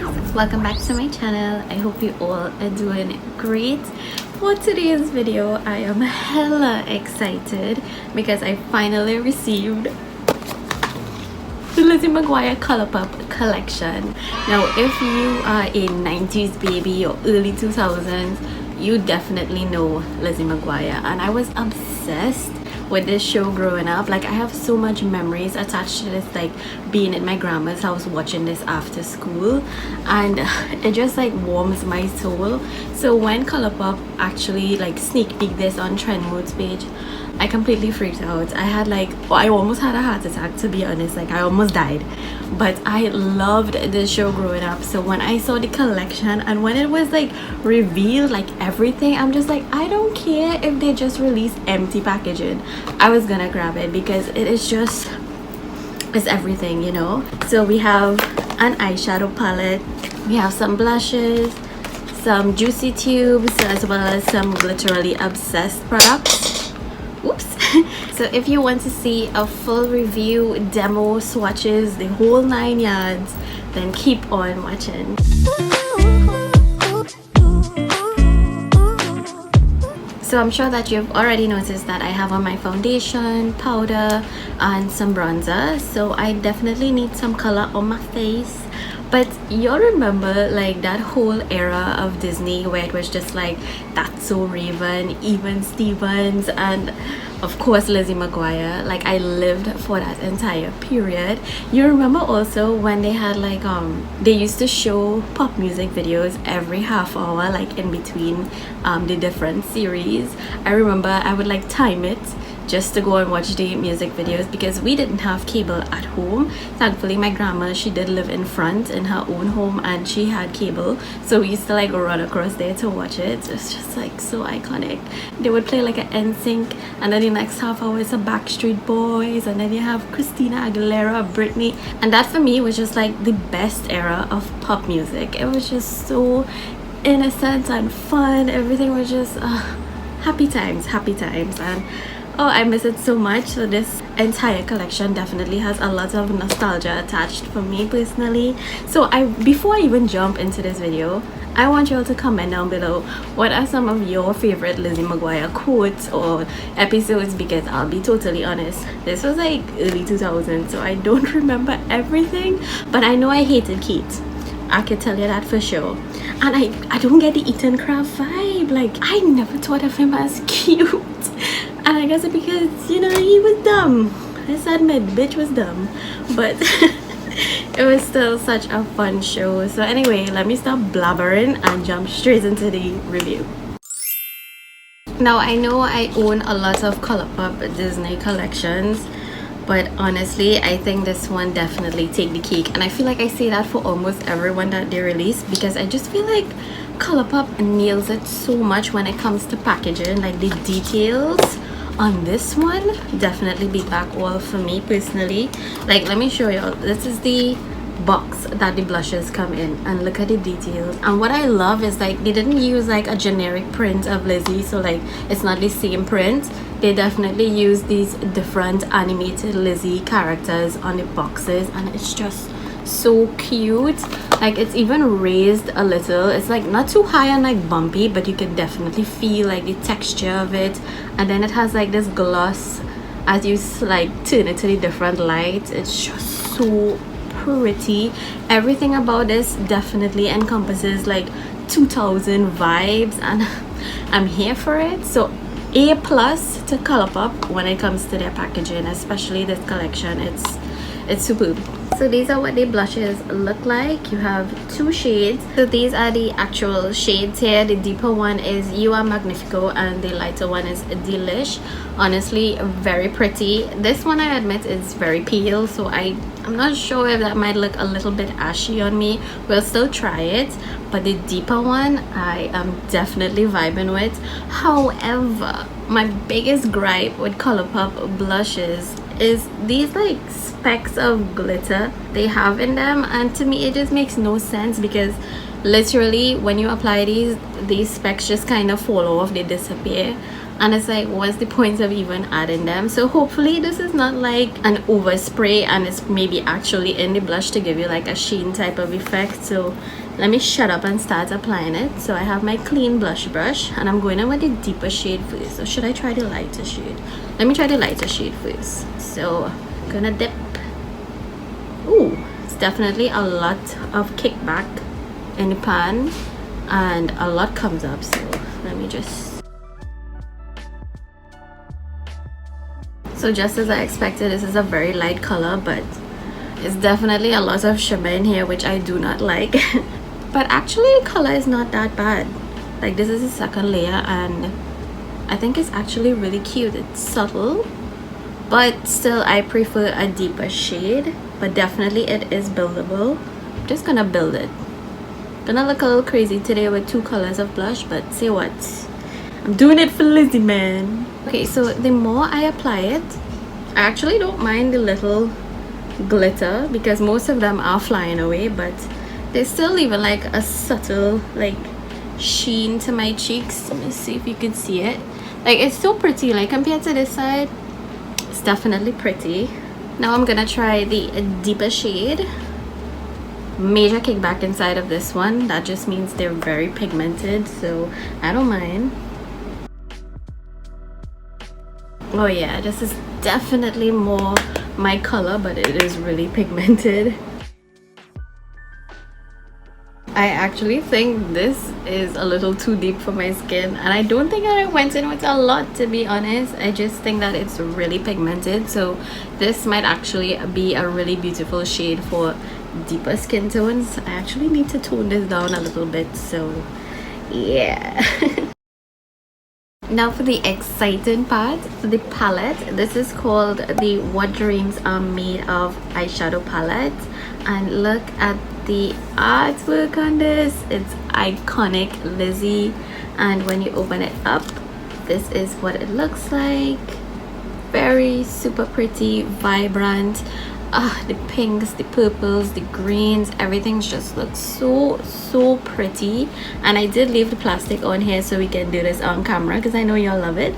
guys, welcome back to my channel. I hope you all are doing great. For today's video, I am hella excited because I finally received the Lizzie McGuire Colourpop collection. Now if you are a 90s baby or early 2000s, you definitely know Lizzie McGuire, and I was obsessed with this show growing up. Like, I have so much memories attached to this, like being in my grandma's house watching this after school, and it just like warms my soul. So when Colourpop actually like sneak peeked this on Trend Mode's page, I completely freaked out. I almost had a heart attack, to be honest. Like, I almost died. But I loved this show growing up. So when I saw the collection and when it was like revealed, like everything, I'm just like, I don't care if they just release empty packaging. I was gonna grab it because it is just, it's everything, you know. So we have an eyeshadow palette, we have some blushes, some juicy tubes, as well as some glitterally obsessed products. Oops. So if you want to see a full review, demo, swatches, the whole 9 yards, then keep on watching. So I'm sure that you've already noticed that I have on my foundation, powder, and some bronzer. So I definitely need some color on my face. But you'll remember like that whole era of Disney where it was just like That's So Raven, Even Stevens, and of course Lizzie McGuire. Like, I lived for that entire period. You remember also when they had like they used to show pop music videos every half hour, like in between the different series. I remember I would like time it just to go and watch the music videos because we didn't have cable at home. Thankfully my grandma, she did live in front in her own home and she had cable, so we used to like run across there to watch it. It's just like so iconic. They would play like an NSYNC, and then the next half hour is a Backstreet Boys, and then you have Christina Aguilera, Britney, and that for me was just like the best era of pop music. It was just so innocent and fun. Everything was just happy times. And oh, I miss it so much. So this entire collection definitely has a lot of nostalgia attached for me personally. So before I even jump into this video, I want you all to comment down below what are some of your favorite Lizzie McGuire quotes or episodes, because I'll be totally honest, this was like early 2000s, so I don't remember everything, but I know I hated Keith. I can tell you that for sure. And I don't get the Ethan Craft vibe. Like, I never thought of him as cute. And I guess it's because, you know, he was dumb. Let's admit, bitch was dumb. But it was still such a fun show. So anyway, let me stop blabbering and jump straight into the review. Now, I know I own a lot of Colourpop Disney collections, but honestly I think this one definitely take the cake, and I feel like I say that for almost everyone that they release, because I just feel like Colourpop nails it so much when it comes to packaging. Like, the details on this one definitely beat back all for me personally. Like, let me show you. This is the box that the blushes come in, and look at the details. And what I love is like they didn't use like a generic print of Lizzie, so like it's not the same print. They definitely use these different animated Lizzie characters on the boxes, and it's just so cute. Like, it's even raised a little. It's like not too high and like bumpy, but you can definitely feel like the texture of it. And then it has like this gloss as you like turn it to the different lights. It's just so pretty. Everything about this definitely encompasses like 2000 vibes, and I'm here for it. So A+ to Colourpop when it comes to their packaging, especially this collection. It's superb. So these are what the blushes look like. You have 2 shades. So these are the actual shades here. The deeper one is You Are Magnifico, and the lighter one is Delish. Honestly, very pretty. This one, I admit, is very pale, so I'm not sure if that might look a little bit ashy on me. We'll still try it, but the deeper one I am definitely vibing with. However, my biggest gripe with Colourpop blushes is these like specks of glitter they have in them, and to me it just makes no sense, because literally when you apply these specks just kind of fall off, they disappear. and it's like, what's the point of even adding them? So hopefully this is not like an overspray and it's maybe actually in the blush to give you like a sheen type of effect. So let me shut up and start applying it. So I have my clean blush brush and I'm going in with the deeper shade first. So should I try the lighter shade? Let me try the lighter shade first. So I'm gonna dip. Ooh, it's definitely a lot of kickback in the pan and a lot comes up. So let me just... So just as I expected, this is a very light color, but it's definitely a lot of shimmer in here, which I do not like. But actually the color is not that bad. Like, this is the second layer and I think it's actually really cute. It's subtle, but still I prefer a deeper shade, but definitely it is buildable. I'm just gonna build it. Gonna look a little crazy today with 2 colors of blush, but say what, I'm doing it for Lizzie, man. Okay, so the more I apply it, I actually don't mind the little glitter because most of them are flying away, but they're still leaving like a subtle like sheen to my cheeks. Let me see if you can see it. Like, it's so pretty. Like, compared to this side, it's definitely pretty. Now I'm gonna try the deeper shade. Major kickback inside of this one. That just means they're very pigmented, so I don't mind. Oh yeah, this is definitely more my color, but it is really pigmented. I actually think this is a little too deep for my skin, and I don't think I went in with a lot, to be honest. I just think that it's really pigmented, so this might actually be a really beautiful shade for deeper skin tones. I actually need to tone this down a little bit, so yeah. Now for the exciting part, the palette. This is called the What Dreams Are Made Of eyeshadow palette, and look at the artwork on this. It's iconic Lizzie, and when you open it up, this is what it looks like. Very super pretty, vibrant. The pinks, the purples, the greens, everything just looks so pretty. And I did leave the plastic on here so we can do this on camera because I know y'all love it.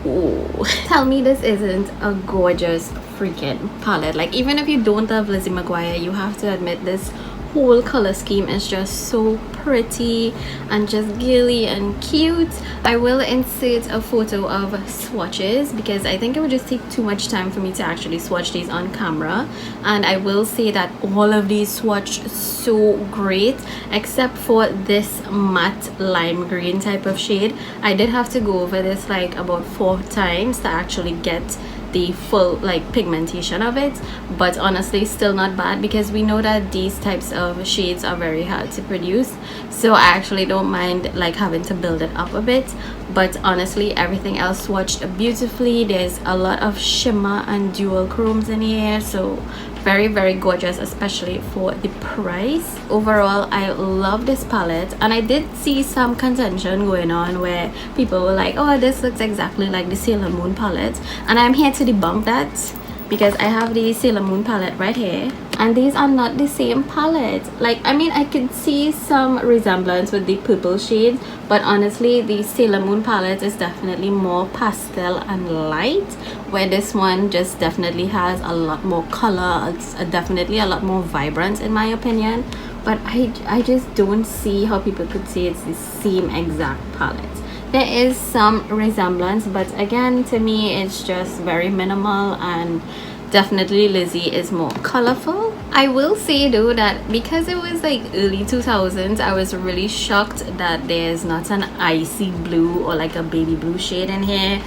Ooh. Tell me this isn't a gorgeous freaking palette. Like, even if you don't love Lizzie McGuire, you have to admit this whole color scheme is just so pretty and just girly and cute. I will insert a photo of swatches because I think it would just take too much time for me to actually swatch these on camera, and I will say that all of these swatch so great except for this matte lime green type of shade. I did have to go over this like about 4 times to actually get the full like pigmentation of it, but honestly still not bad because we know that these types of shades are very hard to produce, so I actually don't mind like having to build it up a bit. But honestly, everything else swatched beautifully. There's a lot of shimmer and dual chromes in here, so very gorgeous, especially for the price. Overall, I love this palette, and I did see some contention going on where people were like, oh, this looks exactly like the Sailor Moon palette, and I'm here to debunk that because I have the Sailor Moon palette right here, and these are not the same palette. Like, I mean, I could see some resemblance with the purple shade, but honestly the Sailor Moon palette is definitely more pastel and light, where this one just definitely has a lot more color. It's definitely a lot more vibrant in my opinion, but I just don't see how people could say it's the same exact palette. There is some resemblance, but again, to me it's just very minimal, and definitely Lizzie is more colorful. I will say though that because it was like early 2000s, I was really shocked that there's not an icy blue or like a baby blue shade in here.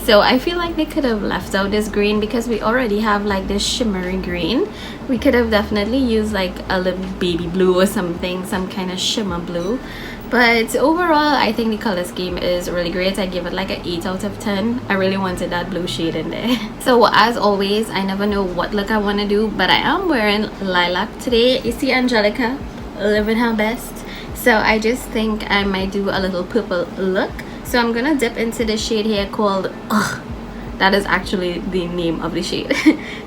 So I feel like they could have left out this green because we already have like this shimmery green. We could have definitely used like a little baby blue or something, some kind of shimmer blue. But overall, I think the color scheme is really great. I give it like an 8 out of 10. I really wanted that blue shade in there. So as always, I never know what look I want to do, but I am wearing lilac today. You see Angelica living her best. So I just think I might do a little purple look. So I'm gonna dip into the shade here called that is actually the name of the shade.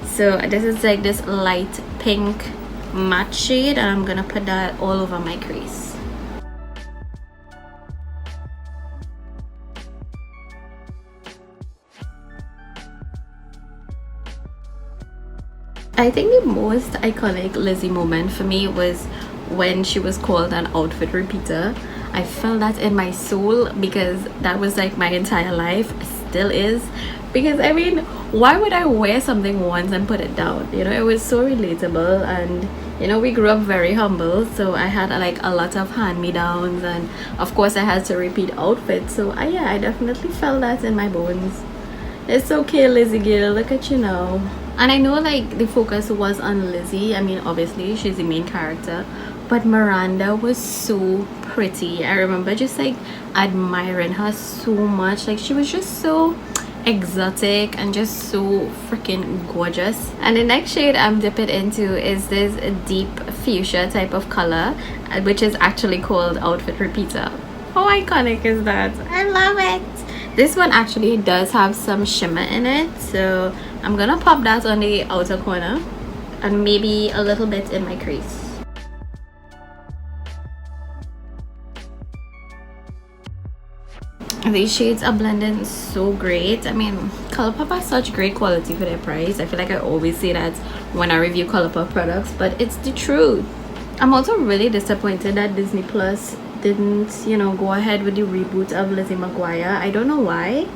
So this is like this light pink matte shade, and I'm gonna put that all over my crease. I think the most iconic Lizzie moment for me was when she was called an outfit repeater. I felt that in my soul because that was like my entire life, still is. Because I mean, why would I wear something once and put it down? You know, it was so relatable, and you know, we grew up very humble, so I had like a lot of hand-me-downs, and of course I had to repeat outfits. So yeah, I definitely felt that in my bones. It's okay, Lizzie girl, look at you now. And I know like the focus was on Lizzie. I mean, obviously she's the main character, but Miranda was so pretty. I remember just like admiring her so much. Like she was just so exotic and just so freaking gorgeous. And the next shade I'm dipping into is this deep fuchsia type of color, which is actually called Outfit Repeater. How iconic is that? I love it. This one actually does have some shimmer in it, so I'm gonna pop that on the outer corner and maybe a little bit in my crease. These shades are blending so great. I mean, Colourpop has such great quality for their price. I feel like I always say that when I review Colourpop products, but it's the truth. I'm also really disappointed that Disney Plus didn't, you know, go ahead with the reboot of Lizzie McGuire. I don't know why.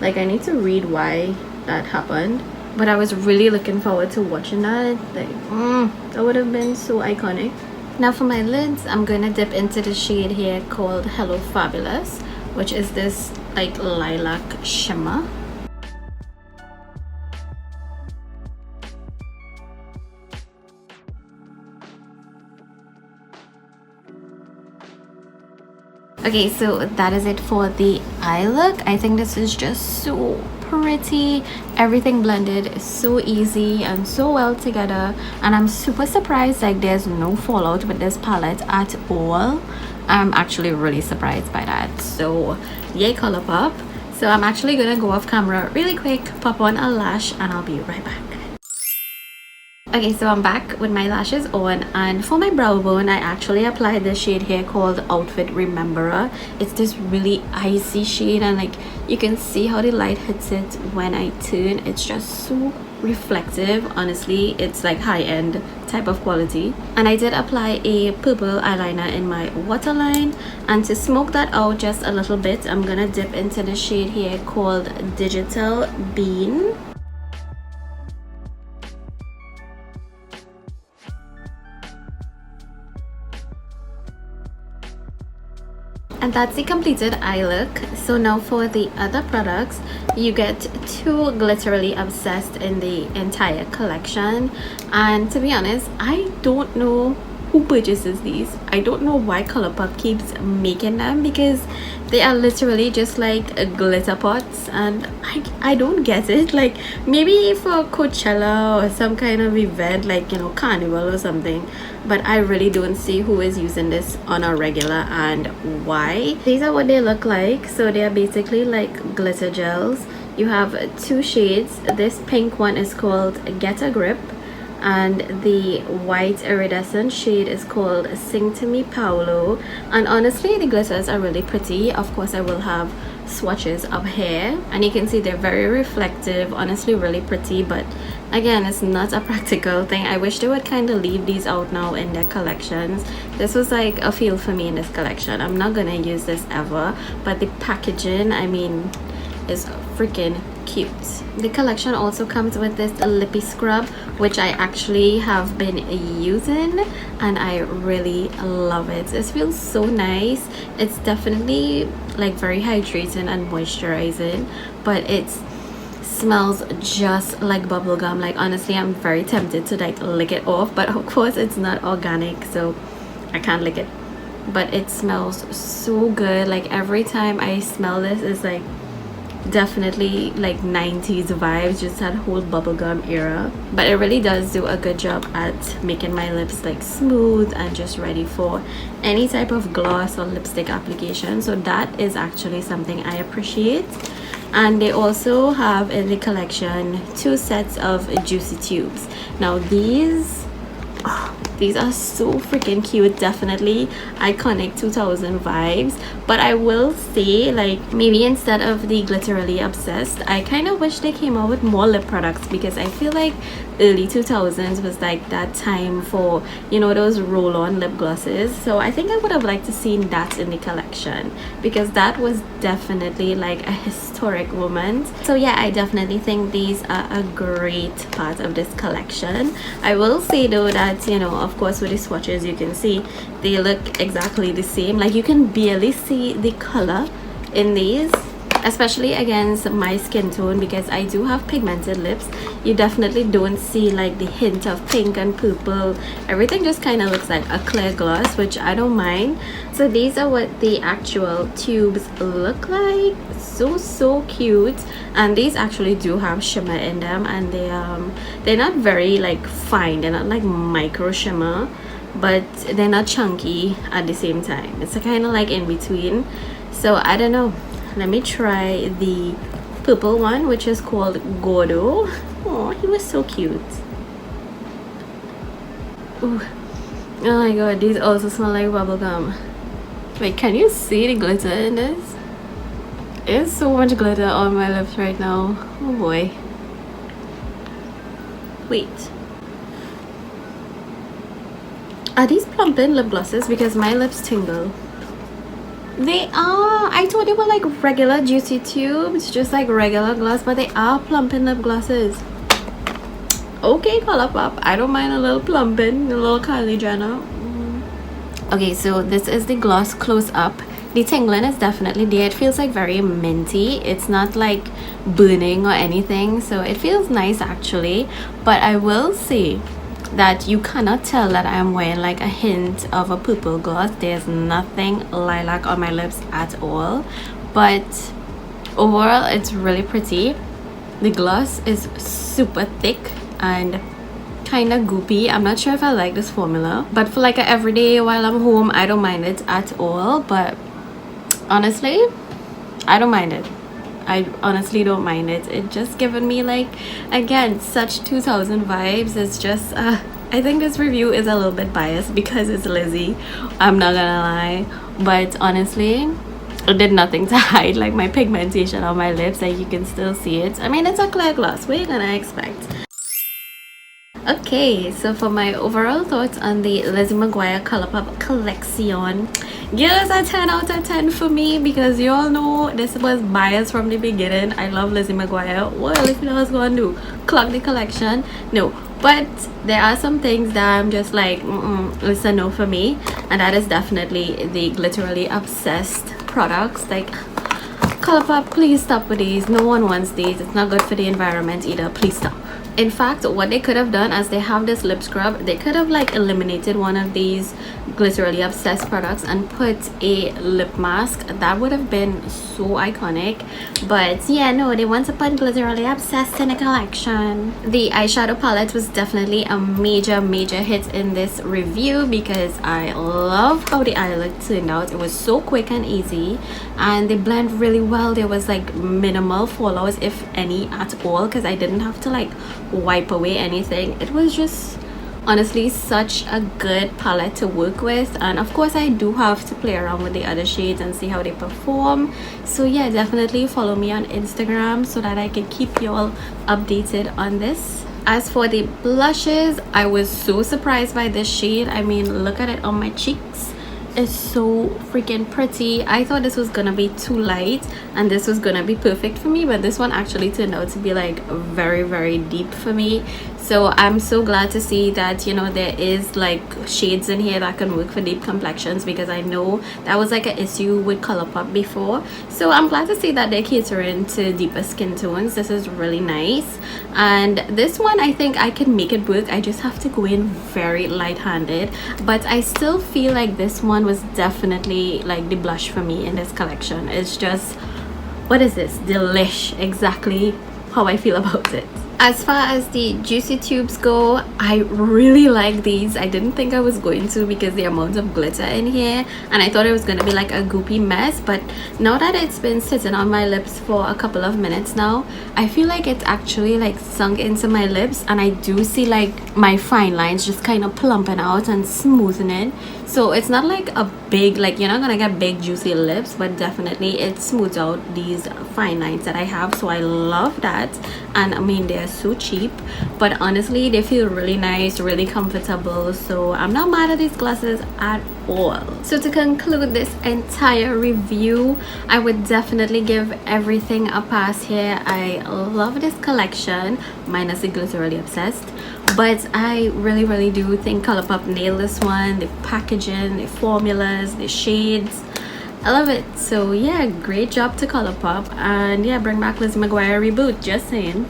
Like, I need to read why that happened. But I was really looking forward to watching that. Like, that would have been so iconic. Now for my lids, I'm gonna dip into the shade here called Hello Fabulous, which is this like lilac shimmer. Okay, so that is it for the eye look. I think this is just so pretty. Everything blended so easy and so well together, and I'm super surprised like there's no fallout with this palette at all. I'm actually really surprised by that. So yay Colourpop. So I'm actually gonna go off camera really quick, pop on a lash, and I'll be right back. Okay, so I'm back with my lashes on, and for my brow bone I actually applied this shade here called Outfit Rememberer. It's this really icy shade, and like you can see how the light hits it when I turn. It's just so reflective. Honestly, it's like high-end type of quality. And I did apply a purple eyeliner in my waterline, and to smoke that out just a little bit, I'm gonna dip into the shade here called Digital Bean. And that's the completed eye look. So now for the other products, you get two Glitterily Obsessed in the entire collection, and to be honest, I don't know who purchases these. I don't know why Colourpop keeps making them, because they are literally just like glitter pots, and I don't get it. Like maybe for Coachella or some kind of event, like, you know, carnival or something, but I really don't see who is using this on a regular and why. These are what they look like. So they are basically like glitter gels. You have two shades. This pink one is called Get a Grip, and the white iridescent shade is called Sing to Me Paolo. And honestly, the glitters are really pretty. Of course, I will have swatches up here, and you can see they're very reflective. Honestly, really pretty, but again, it's not a practical thing. I wish they would kind of leave these out now in their collections. This was like a feel for me in this collection. I'm not gonna use this ever, but the packaging, I mean, is freaking cute. The collection also comes with this Lippie scrub, which I actually have been using, and I really love it. This feels so nice. It's definitely like very hydrating and moisturizing, but it smells just like bubblegum. Like honestly, I'm very tempted to like lick it off, but of course it's not organic, so I can't lick it. But it smells so good. Like every time I smell this, it's like definitely like 90s vibes, just that whole bubblegum era. But it really does do a good job at making my lips like smooth and just ready for any type of gloss or lipstick application. So that is actually something I appreciate. And they also have in the collection two sets of juicy tubes. Now these are so freaking cute. Definitely iconic 2000 vibes. But I will say, like, maybe instead of the Glitterily Obsessed, I kind of wish they came out with more lip products, because I feel like early 2000s was like that time for, you know, those roll-on lip glosses. So I think I would have liked to see that in the collection, because that was definitely like a historic moment. So yeah, I definitely think these are a great part of this collection. I will say though that, you know, of course with the swatches you can see they look exactly the same. Like you can barely see the color in these, especially against my skin tone, because I do have pigmented lips. You definitely don't see like the hint of pink and purple. Everything just kind of looks like a clear gloss, which I don't mind. So these are what the actual tubes look like. So cute. And these actually do have shimmer in them, and they're not very like fine, they're not like micro shimmer, but they're not chunky at the same time. It's a kind of like in between. So I don't know, let me try the purple one, which is called Gordo. Oh, he was so cute. Ooh. Oh my god, these also smell like bubblegum. Wait, can you see the glitter in this? There's so much glitter on my lips right now. Oh boy. Wait, are these plump-in lip glosses? Because my lips tingle. They are. I thought they were like regular juicy tubes, just like regular gloss, but they are plump-in lip glosses. Okay, Colourpop, I don't mind a little plump-in, a little Kylie Jenner. Okay, so this is the gloss close up. The tingling is definitely there. It feels like very minty. It's not like burning or anything, so it feels nice actually. But I will say that you cannot tell that I am wearing like a hint of a purple gloss. There's nothing lilac on my lips at all, but overall it's really pretty. The gloss is super thick and kind of goopy. I'm not sure if I like this formula, but for like a everyday while I'm home, I don't mind it at all. But honestly, I don't mind it. I honestly don't mind it. It just given me like, again, such 2000 vibes. It's just I think this review is a little bit biased because it's Lizzie, I'm not gonna lie, but honestly it did nothing to hide like my pigmentation on my lips. Like you can still see it. I mean, it's a clear gloss, what are you gonna expect? Okay, so for my overall thoughts on the Lizzie McGuire Colourpop collection, give us a 10 out of 10 for me, because you all know this was biased from the beginning. I love Lizzie McGuire. What else was gonna do? Clock the collection? No, but there are some things that I'm just like, it's a no for me, and that is definitely the glitterally obsessed products. Like, Colourpop, please stop with these. No one wants these. It's not good for the environment either. Please stop. In fact, what they could have done, as they have this lip scrub, they could have like eliminated one of these glitterally obsessed products and put a lip mask. That would have been so iconic. But yeah, no, they want to put glitterally obsessed in a collection. The eyeshadow palette was definitely a major hit in this review, because I love how the eye look turned out. It was so quick and easy, and they blend really well. There was like minimal fallouts, if any at all, because I didn't have to like wipe away anything. It was just honestly such a good palette to work with, and of course I do have to play around with the other shades and see how they perform. So yeah, definitely follow me on Instagram so that I can keep you all updated on this. As for the blushes, I was so surprised by this shade. I mean, look at it on my cheeks. It's so freaking pretty. I thought this was gonna be too light and this was gonna be perfect for me, but this one actually turned out to be like very deep for me. So I'm so glad to see that, you know, there is like shades in here that can work for deep complexions, because I know that was like an issue with Colourpop before. So I'm glad to see that they're catering to deeper skin tones. This is really nice, and this one I think I can make it work. I just have to go in very light-handed, but I still feel like this one was definitely like the blush for me in this collection. It's just, what is this? Delish. Exactly how I feel about it. As far as the juicy tubes go, I really like these. I didn't think I was going to, because the amount of glitter in here, and I thought it was going to be like a goopy mess, but now that it's been sitting on my lips for a couple of minutes now, I feel like it's actually like sunk into my lips, and I do see like my fine lines just kind of plumping out and smoothening. So it's not like a big, like, you're not gonna get big juicy lips, but definitely it smooths out these fine lines that I have, so I love that. And I mean, they're so cheap, but honestly they feel really nice, really comfortable, so I'm not mad at these glasses at all. So to conclude this entire review, I would definitely give everything a pass here. I love this collection minus the glitterally obsessed, but I really do think Colourpop nailed this one. The packaging, the formulas, the shades, I love it. So yeah, great job to Colourpop, and yeah, bring back Lizzie McGuire reboot, just saying.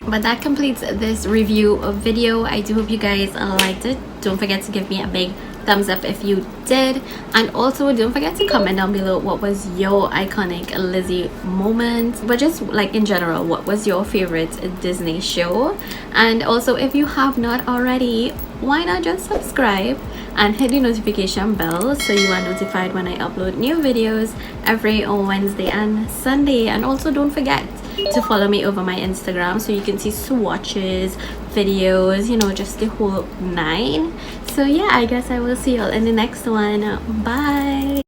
But that completes this review video. I do hope you guys liked it. Don't forget to give me a big thumbs up if you did, and also don't forget to comment down below what was your iconic Lizzie moment, but just like in general, what was your favorite Disney show. And also, if you have not already, why not just subscribe and hit the notification bell so you are notified when I upload new videos every Wednesday and Sunday. And also don't forget to follow me over my Instagram so you can see swatches, videos, you know, just the whole 9. So yeah, I guess I will see you all in the next one. Bye.